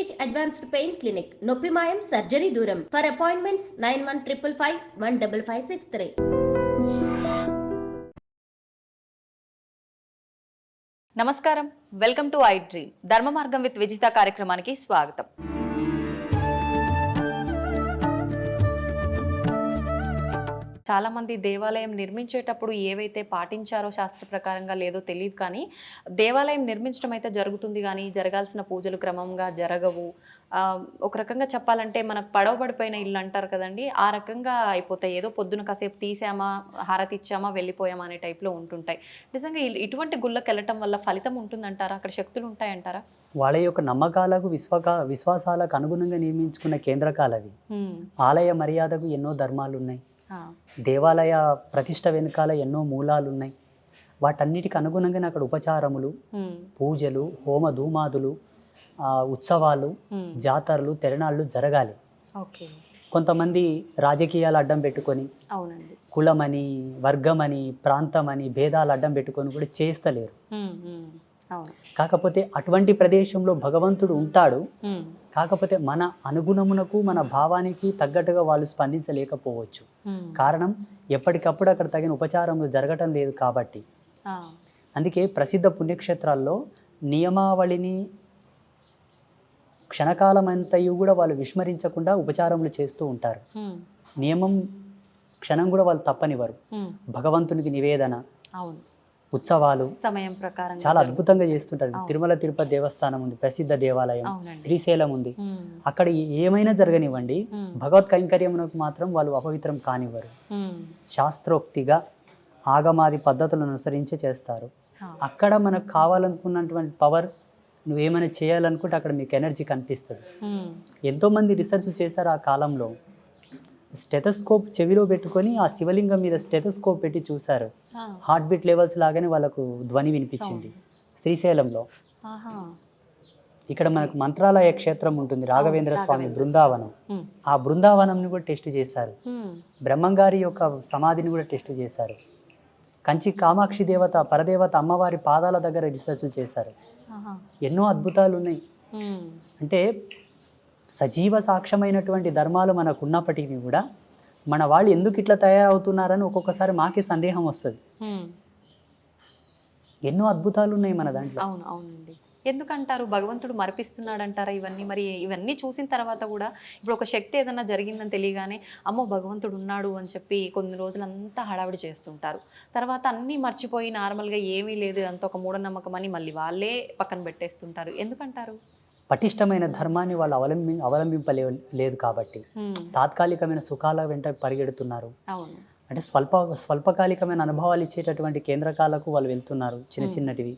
Rishikesh Advanced Pain Clinic, Noppimayam Surgery Duram. For appointments 9155515563. నమస్కారం, welcome to I dream. ధర్మ మార్గం with Vijitha కార్యక్రమానికి స్వాగతం. చాలా మంది దేవాలయం నిర్మించేటప్పుడు ఏవైతే పాటించారో శాస్త్ర ప్రకారంగా లేదో తెలియదు, కానీ దేవాలయం నిర్మించడం అయితే జరుగుతుంది, కానీ జరగాల్సిన పూజలు క్రమంగా జరగవు. ఒక రకంగా చెప్పాలంటే మనకు పడవబడిపోయిన ఇల్లు అంటారు కదండి, ఆ రకంగా అయిపోతాయి. ఏదో పొద్దున కాసేపు తీసామా, హారతి ఇచ్చామా, వెళ్ళిపోయామా అనే టైప్లో ఉంటుంటాయి. నిజంగా ఇటువంటి గుళ్ళకి వెళ్ళటం వల్ల ఫలితం ఉంటుందంటారా? అక్కడ శక్తులు ఉంటాయంటారా? వాళ్ళ యొక్క నమ్మకాలకు విశ్వాసాలకు అనుగుణంగా నియమించుకున్న కేంద్రకాలవి. ఆలయ మర్యాదకు ఎన్నో ధర్మాలు ఉన్నాయి, దేవాలయ ప్రతిష్ట వెనుకాల ఎన్నో మూలాలు ఉన్నాయి. వాటన్నిటికి అనుగుణంగానే అక్కడ ఉపచారములు, పూజలు, హోమ ధూమాదులు, ఉత్సవాలు, జాతరలు, తిరణాళ్ళు జరగాలి. కొంతమంది రాజకీయాలు అడ్డం పెట్టుకొని, కులమని, వర్గమని, ప్రాంతమని భేదాలు అడ్డం పెట్టుకొని కూడా చేస్తలేరు. కాకపోతే అటువంటి ప్రదేశంలో భగవంతుడు ఉంటాడు, కాకపోతే మన అనుగుణమునకు మన భావానికి తగ్గట్టుగా వాళ్ళు స్పందించలేకపోవచ్చు. కారణం ఎప్పటికప్పుడు అక్కడ తగిన ఉపచారములు జరగటం లేదు కాబట్టి. అందుకే ప్రసిద్ధ పుణ్యక్షేత్రాల్లో నియమావళిని క్షణకాలమంతయు కూడా వాళ్ళు విస్మరించకుండా ఉపచారములు చేస్తూ ఉంటారు. నియమం క్షణం కూడా వాళ్ళు తప్పనివ్వరు. భగవంతునికి నివేదన, ఉత్సవాలు సమయం ప్రకారం చాలా అద్భుతంగా చేస్తుంటారు. తిరుమల తిరుపతి దేవస్థానం ఉంది, ప్రసిద్ధ దేవాలయం, శ్రీశైలం ఉంది. అక్కడ ఏమైనా జరగనివ్వండి, భగవత్ కైంకర్యమునకు మాత్రం వాళ్ళు అపవిత్రం కానివ్వరు. శాస్త్రోక్తిగా ఆగమాది పద్ధతులను అనుసరించి చేస్తారు. అక్కడ మనకు కావాలనుకున్నటువంటి పవర్, నువ్వేమైనా చేయాలనుకుంటే అక్కడ మీకు ఎనర్జీ కనిపిస్తుంది. ఎంతోమంది రీసెర్చ్ చేశారు ఆ కాలంలో. స్టెథోస్కోప్ చెవిలో పెట్టుకొని ఆ శివలింగం మీద స్టెథోస్కోప్ పెట్టి చూశారు. హార్ట్ బీట్ లెవెల్స్ లాగానే వాళ్ళకు ధ్వని వినిపించింది శ్రీశైలంలో. ఇక్కడ మనకు మంత్రాలయ క్షేత్రం ఉంటుంది, రాఘవేంద్ర స్వామి బృందావనం. ఆ బృందావనంని కూడా టెస్ట్ చేశారు. బ్రహ్మంగారి యొక్క సమాధిని కూడా టెస్ట్ చేశారు. కంచి కామాక్షి దేవత, పరదేవత అమ్మవారి పాదాల దగ్గర రీసెర్చ్ చేశారు. ఎన్నో అద్భుతాలు ఉన్నాయి. అంటే సజీవ సాక్ష్యమైనటువంటి ధర్మాలు మనకు ఉన్నప్పటికీ కూడా మన వాళ్ళు ఎందుకు ఇట్లా తయారవుతున్నారని ఒక్కొక్కసారి మాకే సందేహం వస్తుంది. ఎన్నో అద్భుతాలు ఉన్నాయి మన దాంట్లో. అవునండి. ఎందుకంటారు భగవంతుడు మరిపిస్తున్నాడు అంటారా ఇవన్నీ? మరి ఇవన్నీ చూసిన తర్వాత కూడా ఇప్పుడు ఒక శక్తి ఏదన్నా జరిగిందని తెలియగానే అమ్మో భగవంతుడు ఉన్నాడు అని చెప్పి కొన్ని రోజులంతా హడావిడి చేస్తుంటారు. తర్వాత అన్నీ మర్చిపోయి నార్మల్గా ఏమీ లేదు, అంత ఒక మూఢనమ్మకం అని మళ్ళీ వాళ్ళే పక్కన పెట్టేస్తుంటారు. ఎందుకంటారు? పటిష్టమైన ధర్మాన్ని వాళ్ళు అవలంబింపలేదు కాబట్టి తాత్కాలికమైన సుఖాల వెంట పరిగెడుతున్నారు. అంటే స్వల్పకాలికమైన అనుభవాలు ఇచ్చేటటువంటి కేంద్రకాలకు వాళ్ళు వెళ్తున్నారు, చిన్న చిన్నటివి.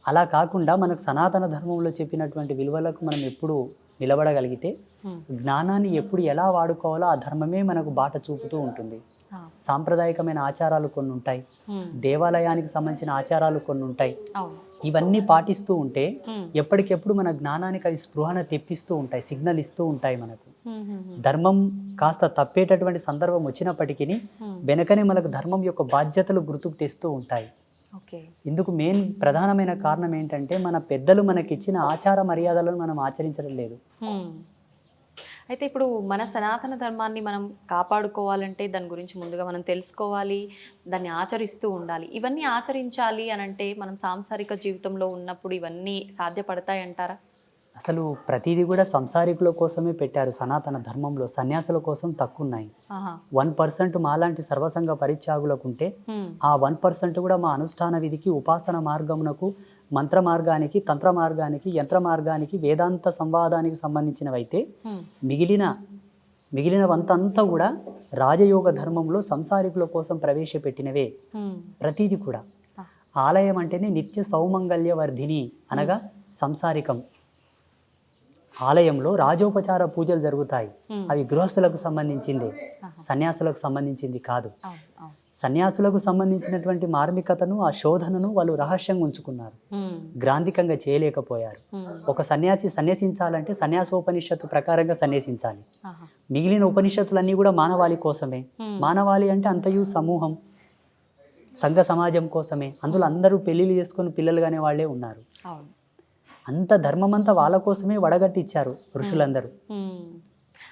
అలా కాకుండా మనకు సనాతన ధర్మంలో చెప్పినటువంటి విలువలకు మనం ఎప్పుడు నిలబడగలిగితే, జ్ఞానాన్ని ఎప్పుడు ఎలా వాడుకోవాలో ఆ ధర్మమే మనకు బాట చూపుతూ ఉంటుంది. సాంప్రదాయకమైన ఆచారాలు కొన్ని ఉంటాయి, దేవాలయానికి సంబంధించిన ఆచారాలు కొన్ని ఉంటాయి. ఇవన్నీ పాటిస్తూ ఉంటే ఎప్పటికెప్పుడు మన జ్ఞానానికి అవి స్పృహణ తెప్పిస్తూ ఉంటాయి, సిగ్నల్ ఇస్తూ ఉంటాయి. మనకు ధర్మం కాస్త తప్పేటటువంటి సందర్భం వచ్చినప్పటికీ వెనకనే మనకు ధర్మం యొక్క బాధ్యతలు గుర్తుకు తెస్తూ ఉంటాయి. ఇందుకు మెయిన్ ప్రధానమైన కారణం ఏంటంటే మన పెద్దలు మనకిచ్చిన ఆచార మర్యాదలను మనం ఆచరించడం లేదు. అయితే ఇప్పుడు మన సనాతన ధర్మాన్ని మనం కాపాడుకోవాలంటే దాని గురించి ముందుగా మనం తెలుసుకోవాలి, దాన్ని ఆచరిస్తూ ఉండాలి. ఇవన్నీ ఆచరించాలి అని అంటే మనం సాంసారిక జీవితంలో ఉన్నప్పుడు ఇవన్నీ సాధ్యపడతాయంటారా? అసలు ప్రతిదీ కూడా సంసారికుల కోసమే పెట్టారు సనాతన ధర్మంలో. సన్యాసుల కోసం తక్కువ ఉన్నాయి. 1% మాలాంటి సర్వసంగ పరిత్యాగులకు ఉంటే ఆ 1% కూడా మా అనుష్ఠాన విధికి, ఉపాసన మార్గమునకు, మంత్ర మార్గానికి, తంత్ర మార్గానికి, యంత్ర మార్గానికి, వేదాంత సంవాదానికి సంబంధించినవైతే మిగిలిన వంతంతా కూడా రాజయోగ ధర్మంలో సంసారికుల కోసం ప్రవేశపెట్టినవే. ప్రతిదీ కూడా ఆలయం అంటేనే నిత్య సౌమంగళ్య వర్ధిని, అనగా సంసారికం. ఆలయంలో రాజోపచార పూజలు జరుగుతాయి. అవి గృహస్థులకు సంబంధించింది, సన్యాసులకు సంబంధించింది కాదు. సన్యాసులకు సంబంధించినటువంటి మార్మికతను, ఆ శోధనను వాళ్ళు రహస్యంగా ఉంచుకున్నారు, గ్రాంధికంగా చేయలేకపోయారు. ఒక సన్యాసి సన్యసించాలంటే సన్యాసోపనిషత్తు ప్రకారంగా సన్యసించాలి. మిగిలిన ఉపనిషత్తులన్నీ కూడా మానవాళి కోసమే. మానవాళి అంటే అంతయు సమూహం, సంఘ సమాజం కోసమే. అందులో అందరూ పెళ్లిళ్ళు చేసుకొని పిల్లలుగానే వాళ్ళే ఉన్నారు. అంత ధర్మమంతా వాళ్ళ కోసమే వడగట్టిచ్చారు ఋషులందరూ.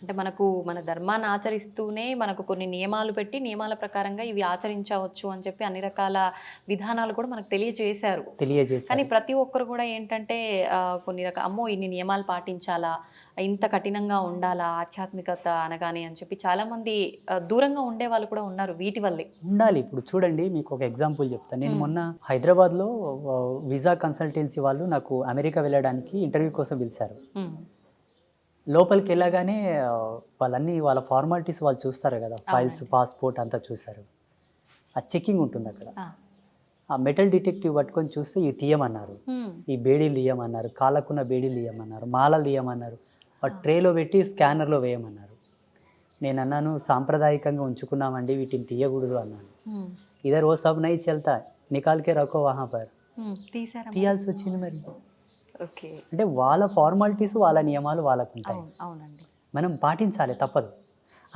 అంటే మనకు మన ధర్మాన్ని ఆచరిస్తూనే మనకు కొన్ని నియమాలు పెట్టి నియమాల ప్రకారంగా ఇవి ఆచరించవచ్చు అని చెప్పి అన్ని రకాల విధానాలు కూడా మనకు తెలియజేశారు. కానీ ప్రతి ఒక్కరు కూడా ఏంటంటే కొన్ని రకాల అమ్మో ఇన్ని నియమాలు పాటించాలా, ఇంత కఠినంగా ఉండాలా ఆధ్యాత్మికత అనగానే అని చెప్పి చాలా మంది దూరంగా ఉండే వాళ్ళు కూడా ఉన్నారు వీటి వల్లే. ఉండాలి. ఇప్పుడు చూడండి, మీకు ఒక ఎగ్జాంపుల్ చెప్తాను. నేను మొన్న హైదరాబాద్లో వీసా కన్సల్టెన్సీ వాళ్ళు నాకు అమెరికా వెళ్ళడానికి ఇంటర్వ్యూ కోసం పిలిచారు. లోపలికి వెళ్ళగానే వాళ్ళ ఫార్మాలిటీస్ వాళ్ళు చూస్తారు కదా, ఫైల్స్, పాస్పోర్ట్ అంతా చూసారు. ఆ చెకింగ్ ఉంటుంది అక్కడ. ఆ మెటల్ డిటెక్టివ్ పట్టుకొని చూస్తే ఇవి తీయమన్నారు, ఈ బేడీలు తీయమన్నారు, కాళ్ళకున్న బేడీలు తీయమన్నారు, మాలలు తీయమన్నారు, ట్రేలో పెట్టి స్కానర్లో వేయమన్నారు. నేను అన్నాను, సాంప్రదాయకంగా ఉంచుకున్నామండి, వీటిని తీయకూడదు అన్నాను. ఇదర్ ఓ సబ్ నై చల్తా, నికాల్కే రఖో వహా పర్. తీయాల్సి వచ్చింది. మరి అంటే వాళ్ళ ఫార్మాలిటీస్, వాళ్ళ నియమాలు వాళ్ళకు ఉంటాయి. మనం పాటించాలి, తప్పదు.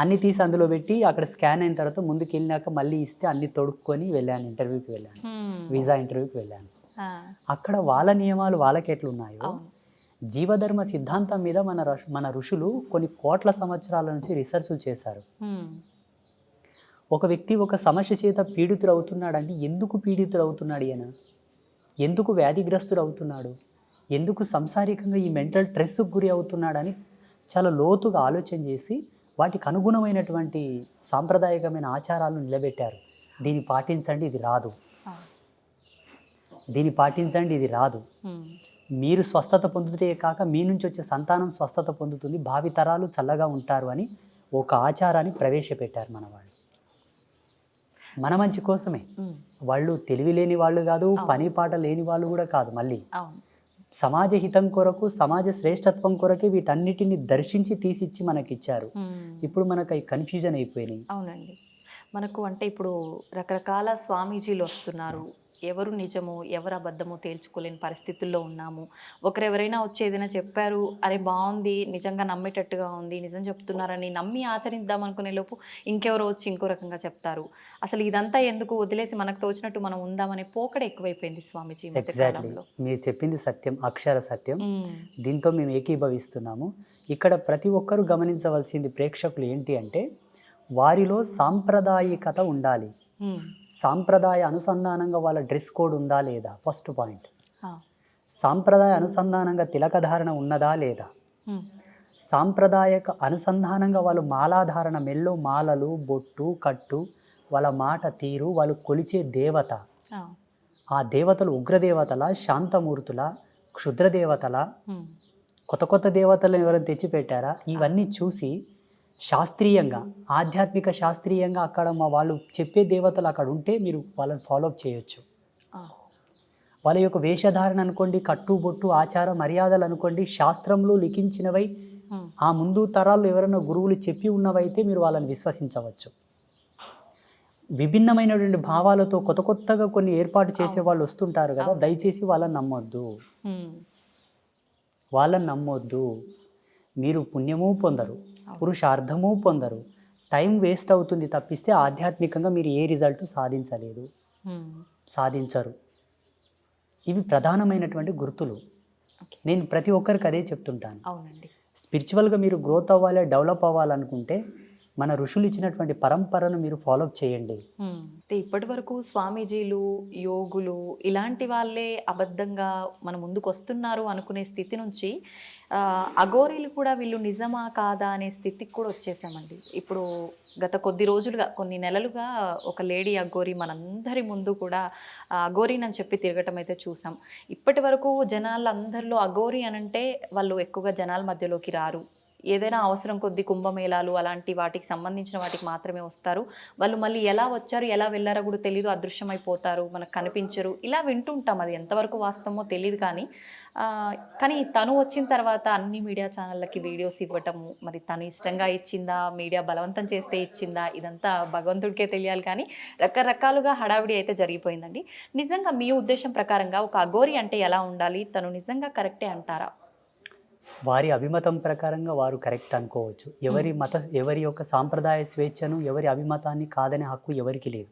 అన్ని తీసి అందులో పెట్టి అక్కడ స్కాన్ అయిన తర్వాత ముందుకు వెళ్ళినాక మళ్ళీ ఇస్తే అన్ని తొడుక్కొని వెళ్ళాను, ఇంటర్వ్యూకి వెళ్ళాను, వీసా ఇంటర్వ్యూకి వెళ్ళాను. అక్కడ వాళ్ళ నియమాలు వాళ్ళకి ఎట్లున్నాయో, జీవధర్మ సిద్ధాంతం మీద మన ఋషులు కొన్ని కోట్ల సంవత్సరాల నుంచి రీసెర్చ్లు చేశారు. ఒక వ్యక్తి ఒక సమస్య చేత పీడితుడు అవుతున్నాడంటే ఎందుకు పీడితుడు అవుతున్నాడు ఈయన, ఎందుకు వ్యాధిగ్రస్తుడు అవుతున్నాడు, ఎందుకు సంసారికంగా ఈ మెంటల్ స్ట్రెస్కు గురి అవుతున్నాడని చాలా లోతుగా ఆలోచన చేసి వాటికి అనుగుణమైనటువంటి సాంప్రదాయకమైన ఆచారాలను నిలబెట్టారు. దీన్ని పాటించండి, ఇది రాదు, దీన్ని పాటించండి, ఇది రాదు. మీరు స్వస్థత పొందుతే కాక మీ నుంచి వచ్చే సంతానం స్వస్థత పొందుతుంది, భావితరాలు చల్లగా ఉంటారు అని ఒక ఆచారాన్ని ప్రవేశపెట్టారు మన వాళ్ళు. మన మంచి కోసమే. వాళ్ళు తెలివి లేని వాళ్ళు కాదు, పని పాట లేని వాళ్ళు కూడా కాదు. మళ్ళీ సమాజ హితం కొరకు, సమాజ శ్రేష్టత్వం కొరకే వీటన్నిటిని దర్శించి తీసిచ్చి మనకి ఇచ్చారు. ఇప్పుడు మనకు అవి కన్ఫ్యూజన్ అయిపోయినాయి. అవునండి. మనకు అంటే ఇప్పుడు రకరకాల స్వామీజీలు వస్తున్నారు, ఎవరు నిజమో ఎవరు అబద్ధమో తేల్చుకోలేని పరిస్థితుల్లో ఉన్నాము. ఒకరెవరైనా వచ్చి ఏదైనా చెప్పారు, అరే బాగుంది, నిజంగా నమ్మేటట్టుగా ఉంది, నిజం చెప్తున్నారని నమ్మి ఆచరిద్దాం అనుకునే లోపు ఇంకెవరో వచ్చి ఇంకో రకంగా చెప్తారు. అసలు ఇదంతా ఎందుకు, వదిలేసి మనకు తోచినట్టు మనం ఉందామనే పోకడ ఎక్కువైపోయింది స్వామీజీ. ఎగ్జాక్ట్లీ మీరు చెప్పింది సత్యం, అక్షర సత్యం. దీంతో మేము ఏకీభవిస్తున్నాము. ఇక్కడ ప్రతి ఒక్కరూ గమనించవలసింది ప్రేక్షకులు ఏంటి అంటే, వారిలో సాంప్రదాయికత ఉండాలి. సాంప్రదాయ అనుసంధానంగా వాళ్ళ డ్రెస్ కోడ్ ఉందా లేదా, ఫస్ట్ పాయింట్. సాంప్రదాయ అనుసంధానంగా తిలకధారణ ఉన్నదా లేదా, సాంప్రదాయక అనుసంధానంగా వాళ్ళు మాలాధారణ, మెల్లో మాలలు, బొట్టు, కట్టు, వాళ్ళ మాట తీరు, వాళ్ళు కొలిచే దేవత, ఆ దేవతలు ఉగ్రదేవతల, శాంతమూర్తుల, క్షుద్రదేవతల, కొత్త కొత్త దేవతలను ఎవరైనా తెచ్చిపెట్టారా, ఇవన్నీ చూసి శాస్త్రీయంగా, ఆధ్యాత్మిక శాస్త్రీయంగా అక్కడ మా వాళ్ళు చెప్పే దేవతలు అక్కడ ఉంటే మీరు వాళ్ళని ఫాలోఅప్ చేయొచ్చు. వాళ్ళ యొక్క వేషధారణ అనుకోండి, కట్టుబొట్టు, ఆచార మర్యాదలు అనుకోండి, శాస్త్రంలో లిఖించినవై ఆ ముందు తరాల్లో ఎవరైనా గురువులు చెప్పి ఉన్నవైతే మీరు వాళ్ళని విశ్వసించవచ్చు. విభిన్నమైనటువంటి భావాలతో కొత్త కొత్తగా కొన్ని ఏర్పాటు చేసే వాళ్ళు వస్తుంటారు కదా, దయచేసి వాళ్ళని నమ్మొద్దు, వాళ్ళని నమ్మొద్దు. మీరు పుణ్యము పొందరు, పురుషార్థము పొందరు, టైం వేస్ట్ అవుతుంది తప్పిస్తే ఆధ్యాత్మికంగా మీరు ఏ రిజల్ట్ సాధించలేదు, సాధించరు. ఇవి ప్రధానమైనటువంటి గుర్తులు. నేను ప్రతి ఒక్కరికి అదే చెప్తుంటాను. స్పిరిచువల్గా మీరు గ్రోత్ అవ్వాలి, డెవలప్ అవ్వాలనుకుంటే మన ఋషులు ఇచ్చినటువంటి పరంపరను మీరు ఫాలోఅప్ చేయండి. ఇప్పటి వరకు స్వామీజీలు, యోగులు ఇలాంటి వాళ్ళే అబద్ధంగా మన ముందుకు వస్తున్నారు అనుకునే స్థితి నుంచి అఘోరీలు కూడా వీళ్ళు నిజమా కాదా అనే స్థితికి కూడా వచ్చేసామండి. ఇప్పుడు గత కొద్ది రోజులుగా, కొన్ని నెలలుగా ఒక లేడీ అఘోరీ మనందరి ముందు కూడా అఘోరీని అని చెప్పి తిరగటం అయితే చూసాం. ఇప్పటి వరకు జనాలందరిలో అఘోరీ అనంటే వాళ్ళు ఎక్కువగా జనాల మధ్యలోకి రారు, ఏదైనా అవసరం కొద్ది కుంభమేళాలు అలాంటి వాటికి సంబంధించిన వాటికి మాత్రమే వస్తారు. వాళ్ళు మళ్ళీ ఎలా వచ్చారు, ఎలా వెళ్ళారో కూడా తెలియదు, అదృశ్యమైపోతారు, మనకు కనిపించరు, ఇలా వింటుంటాం. అది ఎంతవరకు వాస్తవమో తెలియదు. కానీ తను వచ్చిన తర్వాత అన్ని మీడియా ఛానళ్ళకి వీడియోస్ ఇవ్వటము, మరి తను ఇష్టంగా ఇచ్చిందా, మీడియా బలవంతం చేస్తే ఇచ్చిందా, ఇదంతా భగవంతుడికే తెలియాలి. కానీ రకరకాలుగా హడావిడి అయితే జరిగిపోయిందండి. నిజంగా మీ ఉద్దేశం ప్రకారంగా ఒక అఘోరీ అంటే ఎలా ఉండాలి, తను నిజంగా కరెక్టే అంటారా? వారి అభిమతం ప్రకారంగా వారు కరెక్ట్ అనుకోవచ్చు. ఎవరి యొక్క సాంప్రదాయ స్వేచ్ఛను, ఎవరి అభిమతాన్ని కాదనే హక్కు ఎవరికి లేదు.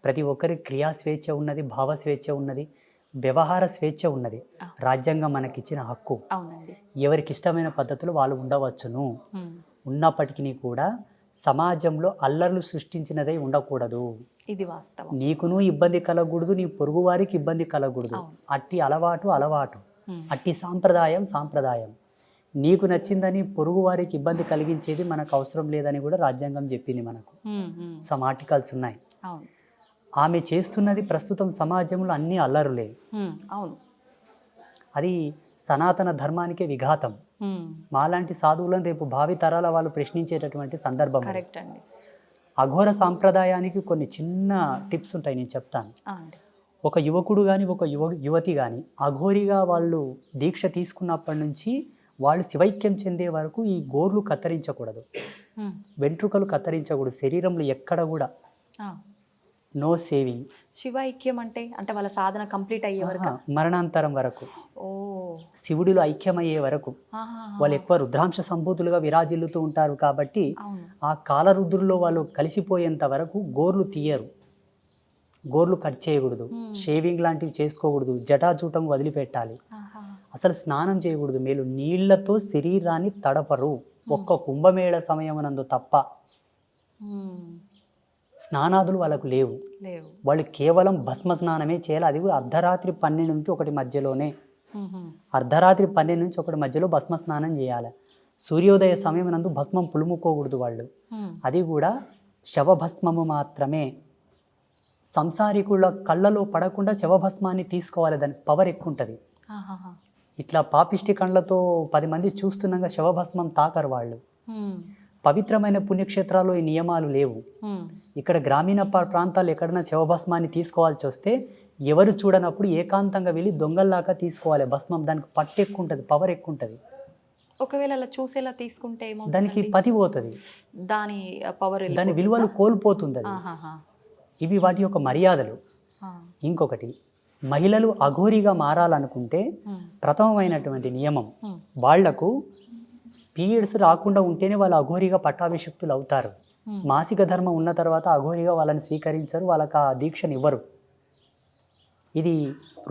ప్రతి ఒక్కరి క్రియా స్వేచ్ఛ ఉన్నది, భావ స్వేచ్ఛ ఉన్నది. వ్యవహార స్వేచ్ఛ ఉన్నది. ఆ. రాజ్యాంగం మనకిచ్చిన హక్కు. అవునండి. ఎవరికి ఇష్టమైన పద్ధతులు వాళ్ళు ఉండవచ్చును. ఉన్నప్పటికీ కూడా సమాజంలో అల్లర్లు సృష్టించినదై ఉండకూడదు. ఇది వాస్తవం. నీకును ఇబ్బంది కలగకూడదు, నీ పొరుగు వారికి ఇబ్బంది కలగకూడదు. అవును. అట్టి అలవాటు, అట్టి సాంప్రదాయం. నీకు నచ్చిందని పొరుగు వారికి ఇబ్బంది కలిగించేది మనకు అవసరం లేదని కూడా రాజ్యాంగం చెప్పింది మనకు. సమ్ ఆర్టికల్స్ ఉన్నాయి. అవును. ఆమె చేస్తున్నది ప్రస్తుతం సమాజంలో అన్ని అల్లరులే. అవును. అది సనాతన ధర్మానికే విఘాతం. మాలాంటి సాధువులను రేపు భావి తరాల వాళ్ళు ప్రశ్నించేటటువంటి సందర్భం. కరెక్ట్ అండి. అఘోర సాంప్రదాయానికి కొన్ని చిన్న టిప్స్ ఉంటాయి, నేను చెప్తాను. ఒక యువకుడు కానీ ఒక యువతి కానీ అఘోరిగా వాళ్ళు దీక్ష తీసుకున్నప్పటి నుంచి వాళ్ళు శివైక్యం చెందే వరకు ఈ గోర్లు కత్తిరించకూడదు, వెంట్రుకలు కత్తిరించకూడదు, శరీరంలో ఎక్కడ కూడా నో సేవింగ్. శివైక్యం అంటే అంటే వాళ్ళ సాధన కంప్లీట్ అయ్యే వరకు, మరణాంతరం వరకు, ఓ శివుడిలో ఐక్యమయ్యే వరకు. వాళ్ళు ఎక్కువ రుద్రాంశ సంభూతులుగా విరాజిల్లుతూ ఉంటారు కాబట్టి ఆ కాలరుద్రుల్లో వాళ్ళు కలిసిపోయేంత వరకు గోర్లు తీయరు, గోర్లు కట్ చేయకూడదు, షేవింగ్ లాంటివి చేసుకోకూడదు, జటాజూటం వదిలిపెట్టాలి, అసలు స్నానం చేయకూడదు, మేలు నీళ్లతో శరీరాన్ని తడపరు ఒక్క కుంభమేళ సమయమునందు తప్ప. స్నానాదులు వాళ్ళకు లేవు. వాళ్ళు కేవలం భస్మ స్నానమే చేయాలి. అది కూడా అర్ధరాత్రి 12 నుంచి 1 మధ్యలోనే. అర్ధరాత్రి 12 నుంచి 1 మధ్యలో భస్మ స్నానం చేయాలి. సూర్యోదయ సమయం నందు భస్మం పులుముకోకూడదు వాళ్ళు. అది కూడా శవభస్మము మాత్రమే. సంసారికుల కళ్ళలో పడకుండా శవభస్మాన్ని తీసుకోవాలి, దానికి పవర్ ఎక్కువ ఉంటుంది. ఇట్లా పాపిష్టి కళ్ళతో 10 మంది చూస్తున్నాగా శవభస్మం తాకరు వాళ్ళు. పవిత్రమైన పుణ్యక్షేత్రాల్లో ఈ నియమాలు లేవు. ఇక్కడ గ్రామీణ ప్రాంతాలు ఎక్కడైనా శవభస్మాన్ని తీసుకోవాల్సి వస్తే ఎవరు చూడనప్పుడు ఏకాంతంగా వెళ్ళి దొంగల్లాగా తీసుకోవాలి భస్మం. దానికి పట్టు ఎక్కువ ఉంటుంది, పవర్ ఎక్కువ ఉంటుంది. ఒకవేళ అలా చూసేలా తీసుకుంటే దానికి పతి పోతుంది, దాని పవర్, దాని విలువలు కోల్పోతుంది. ఇవి వాటి యొక్క మర్యాదలు. ఇంకొకటి, మహిళలు అఘోరిగా మారాలనుకుంటే ప్రథమమైనటువంటి నియమం, వాళ్లకు పీరియడ్స్ రాకుండా ఉంటేనే వాళ్ళు అఘోరిగా పట్టాభిషిక్తులు అవుతారు. మాసిక ధర్మం ఉన్న తర్వాత అఘోరిగా వాళ్ళని స్వీకరించరు, వాళ్ళకి ఆ దీక్షను ఇవ్వరు. ఇది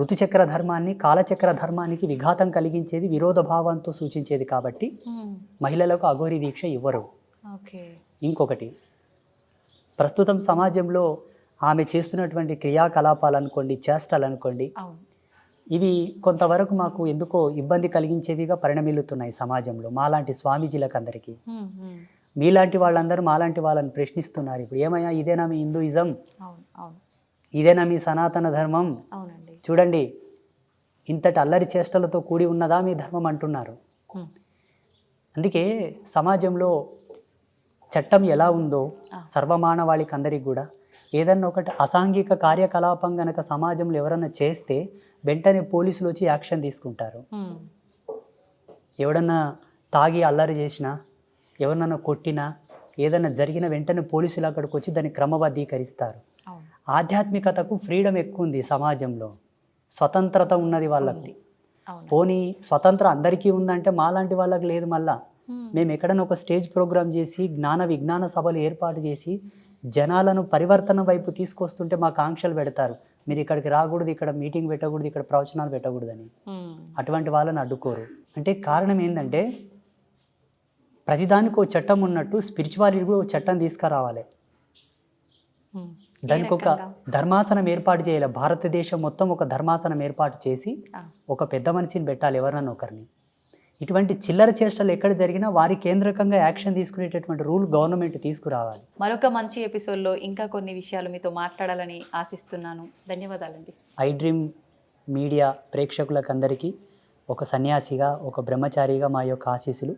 ఋతుచక్ర ధర్మాన్ని కాలచక్ర ధర్మానికి విఘాతం కలిగించేది, విరోధ భావంతో సూచించేది కాబట్టి మహిళలకు అఘోరి దీక్ష ఇవ్వరు. ఇంకొకటి, ప్రస్తుతం సమాజంలో ఆమె చేస్తున్నటువంటి క్రియాకలాపాలు అనుకోండి, చేష్టలు అనుకోండి, ఇవి కొంతవరకు మాకు ఎందుకో ఇబ్బంది కలిగించేవిగా పరిణమిల్లుతున్నాయి సమాజంలో. మాలాంటి స్వామీజీలకు అందరికీ, మీలాంటి వాళ్ళందరూ మాలాంటి వాళ్ళని ప్రశ్నిస్తున్నారు. ఇప్పుడు ఏమయ్యా, ఇదేనా మీ హిందూయిజం? ఇదేనా మీ సనాతన ధర్మం? చూడండి, ఇంతటి అల్లరి చేష్టలతో కూడి ఉన్నదా మీ ధర్మం అంటున్నారు. అందుకే సమాజంలో చట్టం ఎలా ఉందో సర్వమానవాళికి అందరికి కూడా ఏదన్నా ఒకటి అసాంఘిక కార్యకలాపం గనక సమాజంలో ఎవరన్నా చేస్తే వెంటనే పోలీసులు వచ్చి యాక్షన్ తీసుకుంటారు. ఎవడన్నా తాగి అల్లరి చేసినా, ఎవరినన్నా కొట్టినా, ఏదన్నా జరిగిన వెంటనే పోలీసులు అక్కడికి వచ్చి దాన్ని క్రమబద్ధీకరిస్తారు. ఆధ్యాత్మికతకు ఫ్రీడమ్ ఎక్కువ ఉంది సమాజంలో, స్వతంత్రత ఉన్నది వాళ్ళకి. పోనీ స్వతంత్రం అందరికీ ఉందంటే మాలాంటి వాళ్ళకి లేదు. మళ్ళా మేము ఎక్కడైనా ఒక స్టేజ్ ప్రోగ్రామ్ చేసి జ్ఞాన విజ్ఞాన సభలు ఏర్పాటు చేసి జనాలను పరివర్తన వైపు తీసుకొస్తుంటే మాకు ఆంక్షలు పెడతారు, మీరు ఇక్కడికి రాకూడదు, ఇక్కడ మీటింగ్ పెట్టకూడదు, ఇక్కడ ప్రవచనాలు పెట్టకూడదని. అటువంటి వాళ్ళని అడ్డుకోరు. అంటే కారణం ఏంటంటే ప్రతిదానికి ఒక చట్టం ఉన్నట్టు స్పిరిచువాలిటీ కూడా ఒక చట్టం తీసుకురావాలి. దానికి ఒక ధర్మాసనం ఏర్పాటు చేయాలి. భారతదేశం మొత్తం ఒక ధర్మాసనం ఏర్పాటు చేసి ఒక పెద్ద మనిషిని పెట్టాలి, ఎవరన్నా ఒకరిని. ఇటువంటి చిల్లర చేష్టలు ఎక్కడ జరిగినా వారి కేంద్రకంగా యాక్షన్ తీసుకునేటటువంటి రూల్ గవర్నమెంట్ తీసుకురావాలి. మరొక మంచి ఎపిసోడ్లో ఇంకా కొన్ని విషయాలు మీతో మాట్లాడాలని ఆశిస్తున్నాను. ధన్యవాదాలండి. ఐ డ్రీమ్ మీడియా ప్రేక్షకులకందరికీ ఒక సన్యాసిగా, ఒక బ్రహ్మచారిగా మా యొక్క ఆశీస్సులు.